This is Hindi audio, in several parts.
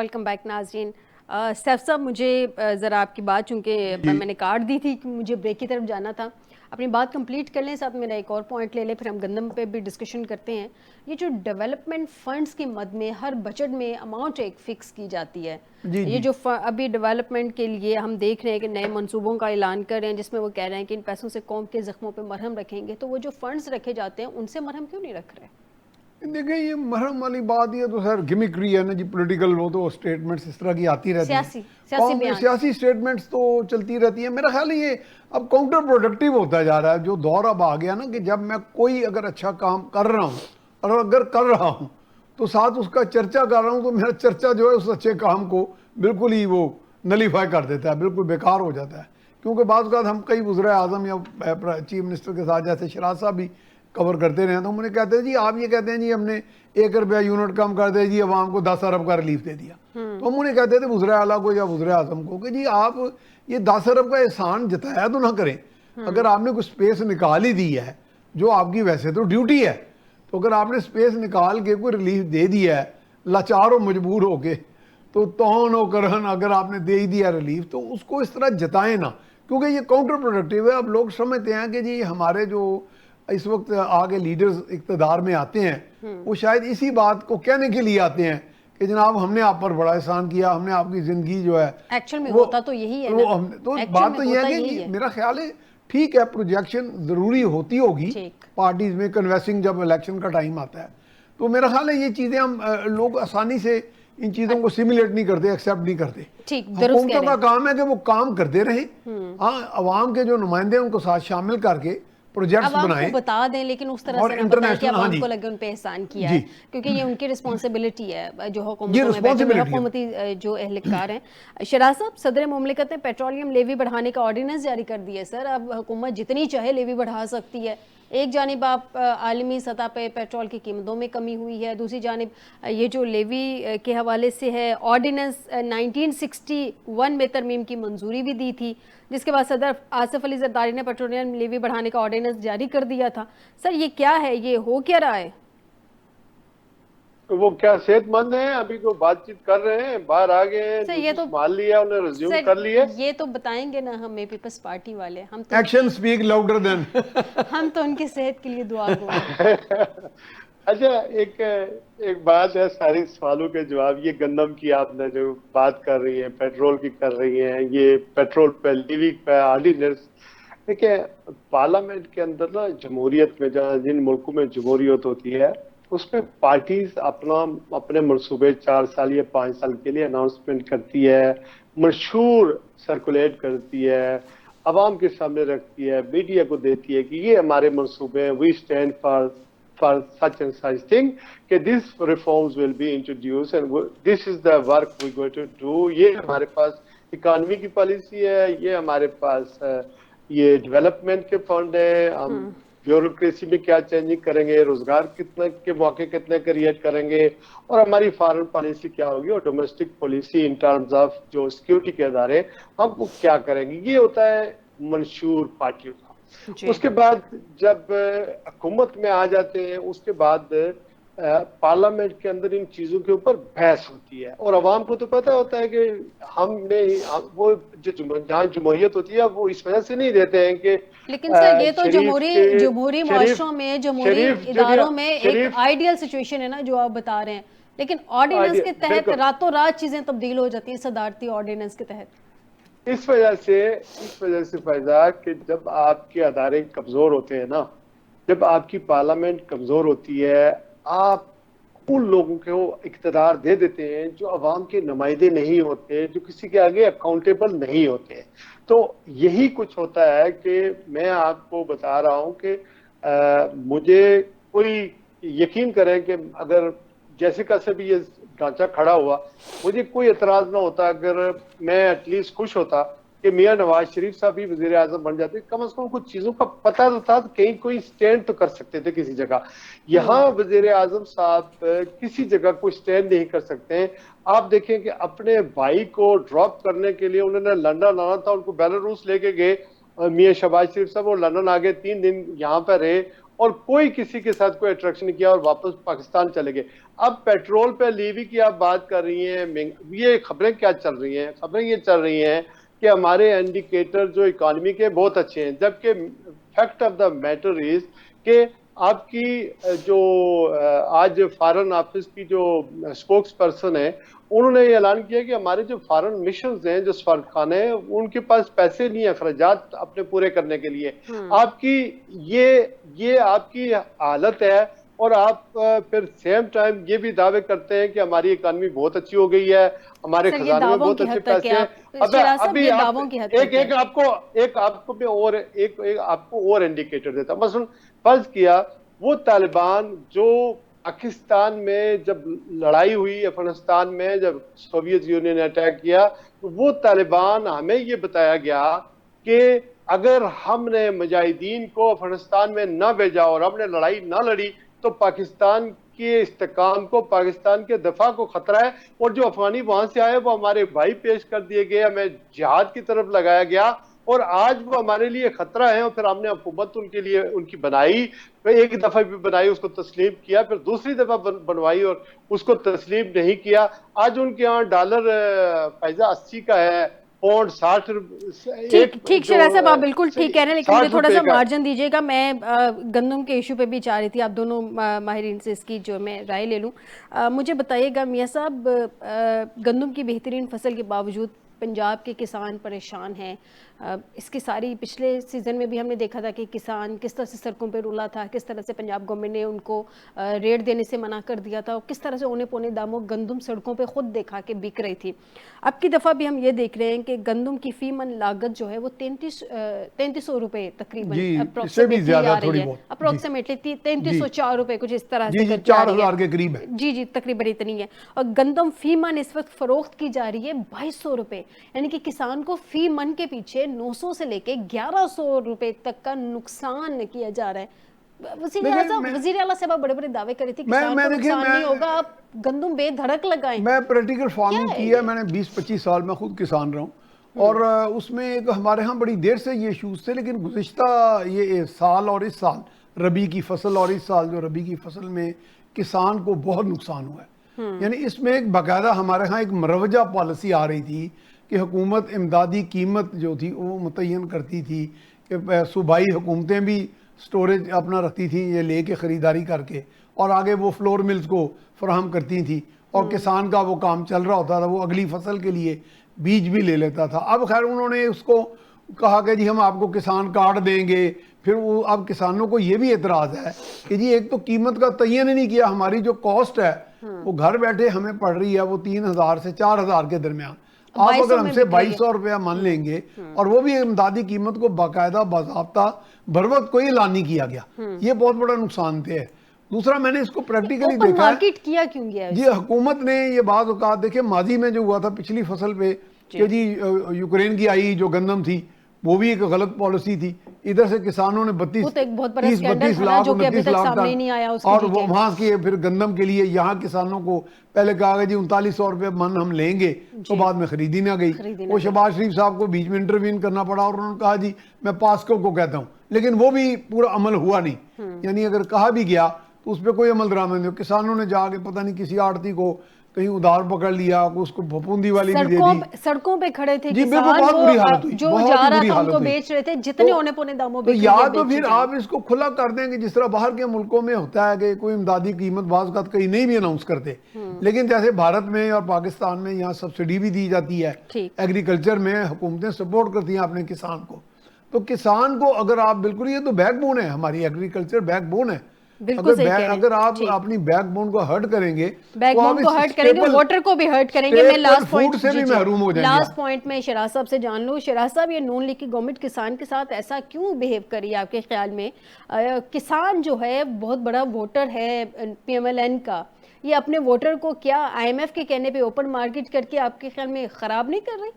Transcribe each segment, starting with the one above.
वेलकम बैक नाज़रीन। सैफ साहब, मुझे ज़रा आपकी बात, चूँकि मैंने काट दी थी कि मुझे ब्रेक की तरफ जाना था, अपनी बात कंप्लीट कर लें, साथ मेरा एक और पॉइंट ले लें, फिर हम गंदम पे भी डिस्कशन करते हैं। ये जो डेवलपमेंट फंड्स की मद में हर बजट में अमाउंट एक फ़िक्स की जाती है, जी ये जी जो अभी डेवलपमेंट के लिए हम देख रहे हैं कि नए मंसूबों का ऐलान कर रहे हैं, जिसमें वो कह रहे हैं कि इन पैसों से कौम के ज़ख्मों पर मरहम रखेंगे, तो वो जो फंड्स रखे जाते हैं उनसे मरहम क्यों नहीं रख रहे? देखिए, ये मरहम वाली बात, ये तो सर गिमिक्री है ना जी, पॉलिटिकल। वो तो स्टेटमेंट्स इस तरह की आती रहती हैं, सियासी सियासी बयान। सियासी स्टेटमेंट्स तो चलती रहती हैं। मेरा ख्याल है ये अब काउंटर प्रोडक्टिव होता जा रहा है। जो दौर अब आ गया ना कि जब मैं कोई अगर अच्छा काम कर रहा हूँ और अगर कर रहा हूँ तो साथ उसका चर्चा कर रहा हूँ, तो मेरा चर्चा जो है उस अच्छे काम को बिल्कुल ही वो नलीफाई कर देता है, बिल्कुल बेकार हो जाता है। क्योंकि बात बात हम कई वज़ीर आज़म या चीफ मिनिस्टर के साथ, जैसे शराज साहब भी कवर करते रहे, तो हम उन्हें कहते हैं जी, आप ये कहते हैं जी हमने 1 रुपया यूनिट कम कर दिया जी, अवाम को 10 अरब का रिलीफ दे दिया। तो हम उन्हें कहते थे वज़ीर आला को या वज़ीर आज़म को कि जी आप ये 10 अरब का एहसान जताया तो ना करें। अगर आपने कुछ स्पेस निकाल ही दी है, जो आपकी वैसे तो ड्यूटी है, तो अगर आपने स्पेस निकाल के कोई रिलीफ दे दिया है लाचार और मजबूर होके, तो तौन और करहन अगर आपने दे ही दिया रिलीफ, तो उसको इस तरह जताएं ना, क्योंकि ये काउंटर प्रोडक्टिव है। अब लोग समझते हैं कि जी हमारे जो इस वक्त आगे लीडर्स इक़्तिदार में आते हैं, वो शायद इसी बात को कहने के लिए आते हैं कि जनाब हमने आप पर बड़ा एहसान किया, हमने आपकी ज़िंदगी जो है एक्चुअल में होता तो यही है वो ना। हमने तो एक्चुअल बात में तो ये होता है यही कि है। मेरा ख्याल है ठीक है, प्रोजेक्शन ज़रूरी होती होगी ठीक। पार्टीज़ में, कन्वेंसिंग जब इलेक्शन का टाइम आता है, तो मेरा ख्याल है ये चीज़ें हम लोग आसानी से इन चीज़ों को सिमुलेट नहीं करते, एक्सेप्ट नहीं करते। ठीक, दुरुस्त कह हुकूमतों रहे का हैं। काम है कि वो काम करते रहें। हाँ, अवाम के जो नुमाइंदे हैं उनको साथ शामिल करके प्रोजेक्ट्स अब आपको बनाएं बता दें, लेकिन उस तरह और से ना बताएं कि इंटरनेशनल। हाँ अवाम जी को लगे उन पे एहसान किया जी, है, क्योंकि ये उनकी रिस्पॉन्सिबिलिटी है जो ये हुकूमतों में बैठे हुए रिस्पॉन्सिबिलिटी है। हुकूमती जो एहलकार हैं। शराज साहब, सदर मुमलिकत ने पेट्रोलियम लेवी बढ़ाने का ऑर्डिनेंस जारी कर दिया है। सर, अब हुकूमत जितनी चाहे लेवी बढ़ा सकती है। एक जानिब आप आलमी सतह पे पेट्रोल की कीमतों में कमी हुई है, दूसरी जानिब ये जो लेवी के हवाले से है, ऑर्डिनेंस 1961 में तरमीम की मंजूरी भी दी थी, जिसके बाद सदर आसिफ अली जरदारी ने पेट्रोलियम लेवी बढ़ाने का ऑर्डिनेंस जारी कर दिया था। सर, ये क्या है, ये हो क्या रहा है? तो वो क्या सेहतमंद है? अभी तो बातचीत कर रहे हैं, बाहर आ गए हैं, सर जो ये कुछ तो मान लिया उन्हें रिज्यूम सर कर लिए। ये तो बताएंगे ना हमें पीपल्स पार्टी वाले, हम तो एक्शन स्पीक लाउडर देन। हम तो उनकी सेहत के लिए दुआ गो हैं। अच्छा, एक एक बात है, सारी सवालों के जवाब। ये गंदम की आपने जो बात कर रही है, पेट्रोल की कर रही है, ये पेट्रोल पे लीवी पे ऑर्डिनेंस। देखिए, पार्लियामेंट के अंदर ना जमहूरियत में, जहाँ जिन मुल्कों में जमहूरियत होती है, उसमें पार्टीज अपने मनसूबे 4 साल या 5 साल के लिए अनाउंसमेंट करती है, मंशूर सर्कुलेट करती है, अवाम के सामने रखती है, मीडिया को देती है कि ये हमारे मनसूबे हैं, we stand for such and such thing, कि this reforms will be introduced and this is the work we're going to do। ये हमारे पास इकोनॉमी की पॉलिसी है, ये हमारे पास ये डेवलपमेंट के फंड है, हम ब्यूरोक्रेसी में क्या चेंजिंग करेंगे, रोजगार कितने के मौके कितने क्रिएट करेंगे, और हमारी फॉरेन पॉलिसी क्या होगी, और domestic policy in terms of जो सिक्योरिटी के अदारे हम क्या करेंगे। ये होता है मंशूर पार्टियों का। उसके बाद जब हुकूमत में आ जाते हैं, उसके बाद पार्लियामेंट के अंदर इन चीजों के ऊपर बहस होती है, और अवाम को तो पता होता है कि हमने वो जो जहाँ जमहूरियत होती है वो इस वजह से नहीं देते हैं कि लेकिन सर ये तो जमहूरी मुआशरों में, जमहूरी इदारों में एक आइडियल सिचुएशन है ना जो आप बता रहे हैं, लेकिन ऑर्डिनेंस के तहत रातों रात चीजें तब्दील हो जाती हैं सदारती ऑर्डिनेंस के तहत। इस वजह से फैजा कि जब आपके अदारे कमजोर होते हैं ना, जब आपकी पार्लियामेंट कमजोर होती है, आप उन लोगों को इख्तियार दे देते हैं जो अवाम के नुमाइंदे नहीं होते, जो किसी के आगे अकाउंटेबल नहीं होते। तो यही कुछ होता है कि मैं आपको बता रहा हूं कि मुझे कोई यकीन करे कि अगर जैसिका से भी ये ढांचा खड़ा हुआ, मुझे कोई एतराज ना होता अगर मैं एटलीस्ट खुश होता कि मियां नवाज शरीफ साहब भी वजीर आजम बन जाते। कम से कम कुछ चीजों का पता तो था, कहीं कोई स्टैंड तो कर सकते थे किसी जगह। यहाँ वजीर आजम साहब किसी जगह कोई स्टैंड नहीं कर सकते हैं। आप देखें कि अपने भाई को ड्रॉप करने के लिए उन्होंने लंदन आना था, उनको बेलारूस लेके गए मियां शहबाज शरीफ साहब, वो लंदन आ गए, 3 दिन यहाँ पर रहे, और कोई किसी के साथ कोई अट्रैक्शन नहीं किया और वापस पाकिस्तान चले गए। अब पेट्रोल पे लीवी की आप बात कर रही हैं, ये खबरें क्या चल रही हैं? खबरें ये चल रही हैं कि हमारे इंडिकेटर जो इकोनॉमी के बहुत अच्छे हैं, जबकि fact of the matter is कि आपकी जो आज फॉरेन ऑफिस की जो स्पोक्स पर्सन है, उन्होंने ये ऐलान किया कि हमारे जो फॉरेन मिशंस हैं, जो सफारतखाने हैं, उनके पास पैसे नहीं है अखराजात अपने पूरे करने के लिए। आपकी ये आपकी हालत है और आप फिर सेम टाइम ये भी दावे करते हैं कि हमारी इकोनॉमी बहुत अच्छी हो गई है, हमारे खजाने में बहुत अच्छे पैसे हैं। अभी आपको और इंडिकेटर देता हूं। मसलन फर्ज किया वो तालिबान जो पाकिस्तान में जब लड़ाई हुई, अफगानिस्तान में जब सोवियत यूनियन ने अटैक किया, तो वो तालिबान हमें ये बताया गया कि अगर हमने मुजाहिदीन को अफगानिस्तान में न भेजा और हमने लड़ाई न लड़ी तो पाकिस्तान के इस्तेकाम को, पाकिस्तान के दफा को खतरा है, और जो अफगानी वहां से आए वो हमारे भाई पेश कर दिए गए, हमें जिहाद की तरफ लगाया गया और आज वो हमारे लिए खतरा है। और फिर हमने हुकूमत उनके लिए उनकी बनाई, एक दफा भी बनाई, उसको तस्लीम किया, फिर दूसरी दफा बनवाई और उसको तस्लीम नहीं किया। आज उनके यहाँ डॉलर पैसा 80 का है, पौंड 60। ठीक शराज साहब, आप बिल्कुल ठीक कह रहे हैं, लेकिन मुझे थोड़ा सा मार्जिन दीजिएगा। मैं गंदम के इशू पे भी चाह रही थी आप दोनों माहिरीन से इसकी जो मैं राय ले लूं। मुझे बताइएगा मियां साहब, गंदम की बेहतरीन फसल के बावजूद पंजाब के किसान परेशान हैं। इसकी सारी पिछले सीज़न में भी हमने देखा था कि किसान किस तरह से सड़कों पे रुला था, किस तरह से पंजाब गवर्नमेंट ने उनको रेट देने से मना कर दिया था और किस तरह से औने पौने दामों गंदम सड़कों पे खुद देखा कि बिक रही थी। अब की दफ़ा भी हम ये देख रहे हैं कि गंदम की फी मन लागत जो है वो 3300 रुपये तकरीबन अप्रोक्सीमेटली आ रही है, अप्रोक्सीमेटली 3304 रुपये कुछ इस तरह से 4000 के करीब है। जी तकरीबन इतनी है। और गंदम फी मन इस वक्त फरोख्त की जा रही है 2200 रुपये, यानी कि किसान को फी मन के पीछे 900 से लेके 1100 रुपए तक का नुकसान किया जा रहा है। वज़ीर आला साहब बड़े बड़े दावे करे थे किसान को नुकसान नहीं होगा, आप गंदम बेधड़क लगाएं। मैं प्रैक्टिकल फार्मिंग की है, मैंने 20-25 साल में खुद किसान रहा हूँ और उसमें एक हमारे यहाँ बड़ी देर से ये इशूज़ थे, लेकिन गुज़िश्ता ये साल और इस साल रबी की फसल और इस साल जो रबी की फसल में किसान को बहुत नुकसान हुआ है। यानी इसमें एक बाकायदा हमारे यहाँ एक मरवजा पॉलिसी आ रही थी कि हुकूमत इमदादी कीमत जो थी वो मुतय्यन करती थी कि सूबाई हुकूमतें भी स्टोरेज अपना रखती थी ये लेके ख़रीदारी करके, और आगे वो फ्लोर मिल्स को फराहम करती थी और किसान का वो काम चल रहा होता था, वो अगली फसल के लिए बीज भी ले लेता था। अब खैर उन्होंने उसको कहा कि जी हम आपको किसान कार्ड देंगे। फिर वो अब किसानों को ये भी एतराज़ है कि जी एक तो कीमत का तयन नहीं किया, हमारी जो कॉस्ट है वो घर बैठे हमें पड़ रही है वो 3000 से 4000 के दरमियान। आप अगर हमसे 2200 रुपया मान लेंगे और वो भी इमदादी कीमत को बाकायदा बाज़ाब्ता बर वक्त कोई ऐलान नहीं किया गया, ये बहुत बड़ा नुकसान थे। दूसरा मैंने इसको प्रैक्टिकली देखा मार्केट किया क्यों गया जी, हुकूमत ने ये बात औकात देखिए माजी में जो हुआ था पिछली फसल पे कि जी यूक्रेन की आई जो गंदम थी वो भी एक गलत पॉलिसी थी। इधर से किसानों ने 32 लाख और वहां की फिर गंदम के लिए यहाँ किसानों को पहले कहा जी 3900 रुपये मन हम लेंगे, तो बाद में खरीदी ना गई। वो शहबाज शरीफ साहब को बीच में इंटरवीन करना पड़ा और उन्होंने कहा जी मैं पास्को को कहता हूँ, लेकिन वो भी पूरा अमल हुआ नहीं। यानी अगर कहा भी गया तो उस पर कोई अमल दरामद नहीं। किसानों ने जाके पता नहीं किसी आड़ती को कहीं उधार पकड़ लिया, उसको फफूंदी वाली भी दे दी। सड़कों पे खड़े थे जी, बिल्कुल बहुत बुरी हालत हुई, जो जा रहा था उनको बेच रहे थे जितने होने पौने दामों पे। या तो फिर आप इसको खुला कर देंगे जिस तरह बाहर के मुल्कों में होता है कि कोई इमदादी कीमत बाज़ कहीं नहीं भी अनाउंस करते, लेकिन जैसे भारत में और पाकिस्तान में यहाँ सब्सिडी भी दी जाती है, एग्रीकल्चर में हुकूमतें सपोर्ट करती हैं अपने किसान को। तो किसान को अगर आप बिल्कुल, ये तो बैकबोन है हमारी एग्रीकल्चर, बैकबोन है। अगर आप अपनी बैकबोन को हर्ट करेंगे, बैकबोन को हर्ट करेंगे, वाटर को भी हर्ट करेंगे। मैं लास्ट पॉइंट से भी महरूम हो जाएंगे। लास्ट पॉइंट में शराज साहब से जान लूं, शराज साहब ये नून लीग की गवर्नमेंट किसान के साथ ऐसा क्यों बिहेव करी आपके ख्याल में? किसान जो है बहुत बड़ा वोटर है PMLN का, ये अपने वोटर को क्या IMF के कहने पे ओपन मार्केट करके आपके ख्याल में खराब नहीं कर रही?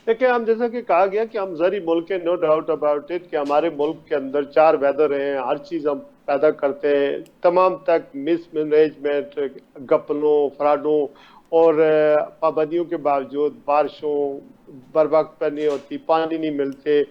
देखिए, हम जैसा कि कहा गया कि हम ज़री मुल्क है, नो डाउट अबाउट इट, कि हमारे मुल्क के अंदर 4 वेदर हैं, हर चीज़ हम पैदा करते हैं, तमाम तक मिसमैनेजमेंट, गपलों, फ्रॉडों और पाबंदियों के बावजूद, बारिशों, बर वक्त पर नहीं होती, पानी नहीं मिलते,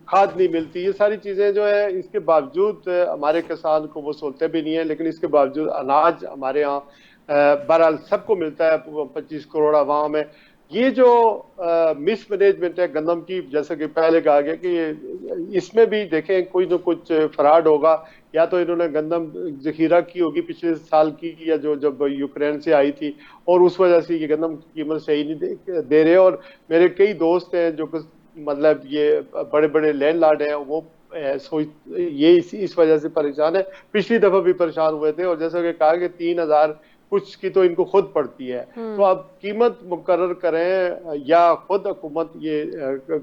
खाद नहीं मिलती, ये सारी चीज़ें जो है, इसके बावजूद हमारे किसान को वो सहूलतें भी नहीं है, लेकिन इसके बावजूद अनाज हमारे यहाँ बहरहाल सबको मिलता है 25 करोड़ आवाम है। ये जो मिसमैनेजमेंट है गंदम की, जैसे कि पहले कहा गया कि इसमें भी देखें कोई ना कुछ फ्रॉड होगा, या तो इन्होंने गंदम जखीरा की होगी पिछले साल की, या जो जब यूक्रेन से आई थी, और उस वजह से ये गंदम की कीमत सही नहीं दे रहे। और मेरे कई दोस्त हैं जो मतलब ये बड़े बड़े लैंडलॉर्ड हैं, वो ये इस वजह से परेशान है, पिछली दफा भी परेशान हुए थे, और जैसा कि कहा कि 3,000 कुछ की तो इनको खुद पड़ती है। तो अब कीमत मुकर्रर करें या खुद हुकूमत ये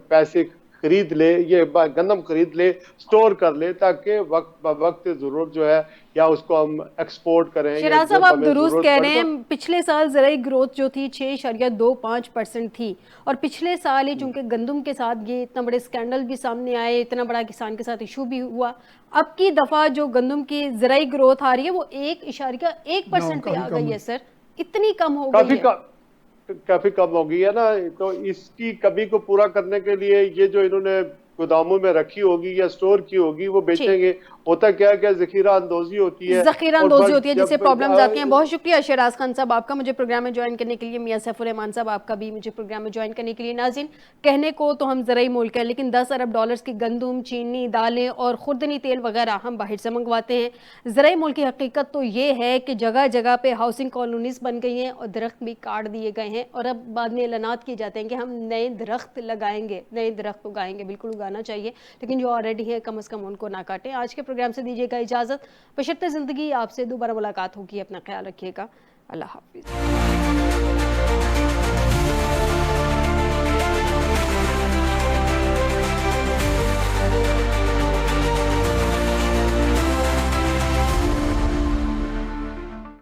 पैसे खरीद ले, ये गंदम खरीद ले, स्टोर कर ले, ताकि वक्त जरूरत जो है या उसको हम एक्सपोर्ट करें। शहराज साहब, आप दुरुस्त कह रहे हैं, पिछले साल ज़राई ग्रोथ जो थी 6.25% थी, और पिछले साल ही चूंकि गंदम के साथ ये इतना बड़े स्कैंडल भी सामने आए, इतना बड़ा किसान के साथ इशू भी हुआ, अब की दफा जो गंदम की ज़राई ग्रोथ आ रही है वो 1.1% पे आ गई है सर, इतनी कम हो गई है। काफी कम हो गई है ना। तो इसकी कमी को पूरा करने के लिए ये जो इन्होंने गोदामों में रखी होगी या स्टोर की होगी वो बेचेंगे। होता क्या क्या जखीरा अंदोजी होती है, जिससे प्रॉब्लम्स आती हैं। बहुत शुक्रिया शहराज खान साहब आपका मुझे प्रोग्राम में ज्वाइन करने के लिए। मियां सैफुर रहमान साहब आपका भी मुझे प्रोग्राम में ज्वाइन करने के लिए। नाज़रीन, कहने को तो हम ज़राई मुल्क है, लेकिन 10 अरब डॉलर्स की गंदम, चीनी, दालें और खुर्दनी तेल वगैरह हम बाहर से मंगवाते हैं। ज़राई मुल्क की हकीकत तो ये है कि जगह जगह पे हाउसिंग कॉलोनीज बन गई हैं और दरख्त भी काट दिए गए हैं, और अब बाद में ऐलानात किए जाते हैं कि हम नए दरख्त लगाएंगे, नए दरख्त उगाएंगे। बिल्कुल उगाना चाहिए, लेकिन जो ऑलरेडी है कम से कम उनको ना काटें। आज के प्रोग्राम से दीजिएगा इजाज़त। बशर्ते ज़िंदगी आपसे दोबारा मुलाकात होगी। अपना ख्याल रखिएगा। अल्लाह हाफिज़।